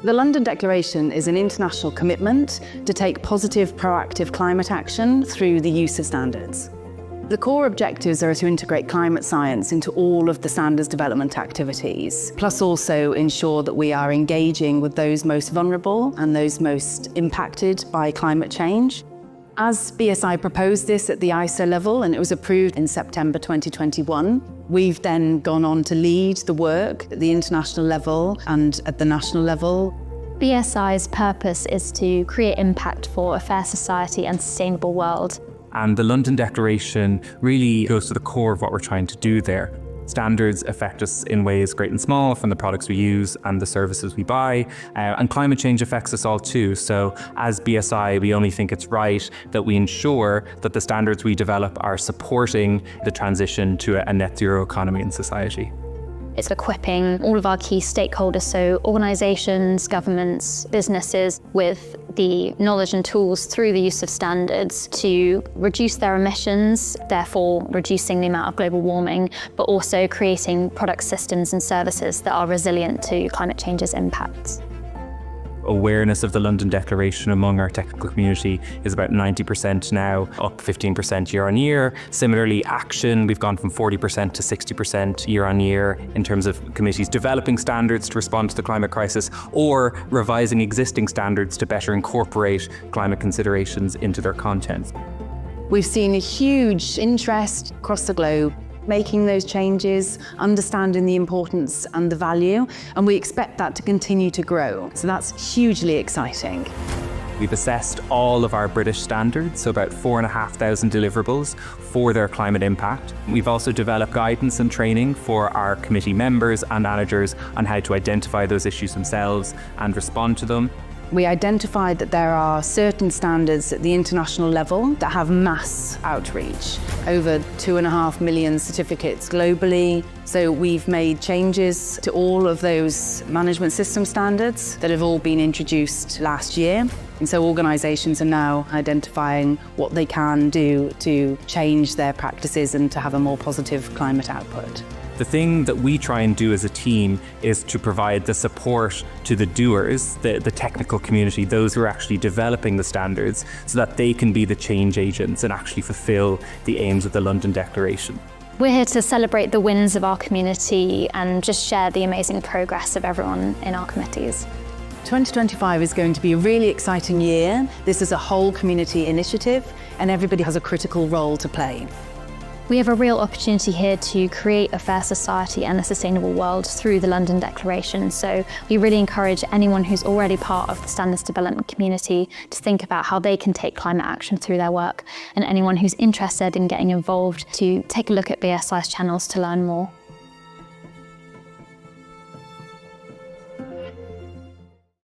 The London Declaration is an international commitment to take positive, proactive climate action through the use of standards. The core objectives are to integrate climate science into all of the standards development activities, plus also ensure that we are engaging with those most vulnerable and those most impacted by climate change. As BSI proposed this at the ISO level and it was approved in September 2021, we've then gone on to lead the work at the international level and at the national level. BSI's purpose is to create impact for a fair society and sustainable world. And the London Declaration really goes to the core of what we're trying to do there. Standards affect us in ways great and small, from the products we use and the services we buy, and climate change affects us all too. So as BSI, we only think it's right that we ensure that the standards we develop are supporting the transition to a net zero economy in society. It's equipping all of our key stakeholders, so organisations, governments, businesses, with the knowledge and tools through the use of standards to reduce their emissions, therefore reducing the amount of global warming, but also creating product systems and services that are resilient to climate change's impacts. Awareness of the London Declaration among our technical community is about 90% now, up 15% year on year. Similarly, action, we've gone from 40% to 60% year on year in terms of committees developing standards to respond to the climate crisis or revising existing standards to better incorporate climate considerations into their content. We've seen a huge interest across the globe making those changes, understanding the importance and the value, and we expect that to continue to grow. So that's hugely exciting. We've assessed all of our British standards, so about 4,500 deliverables for their climate impact. We've also developed guidance and training for our committee members and managers on how to identify those issues themselves and respond to them. We identified that there are certain standards at the international level that have mass outreach, over 2.5 million certificates globally. So we've made changes to all of those management system standards that have all been introduced last year. And so organisations are now identifying what they can do to change their practices and to have a more positive climate output. The thing that we try and do as a team is to provide the support to the doers, the technical community, those who are actually developing the standards, so that they can be the change agents and actually fulfil the aims of the London Declaration. We're here to celebrate the wins of our community and just share the amazing progress of everyone in our committees. 2025 is going to be a really exciting year. This is a whole community initiative and everybody has a critical role to play. We have a real opportunity here to create a fair society and a sustainable world through the London Declaration. So we really encourage anyone who's already part of the standards development community to think about how they can take climate action through their work, and anyone who's interested in getting involved to take a look at BSI's channels to learn more.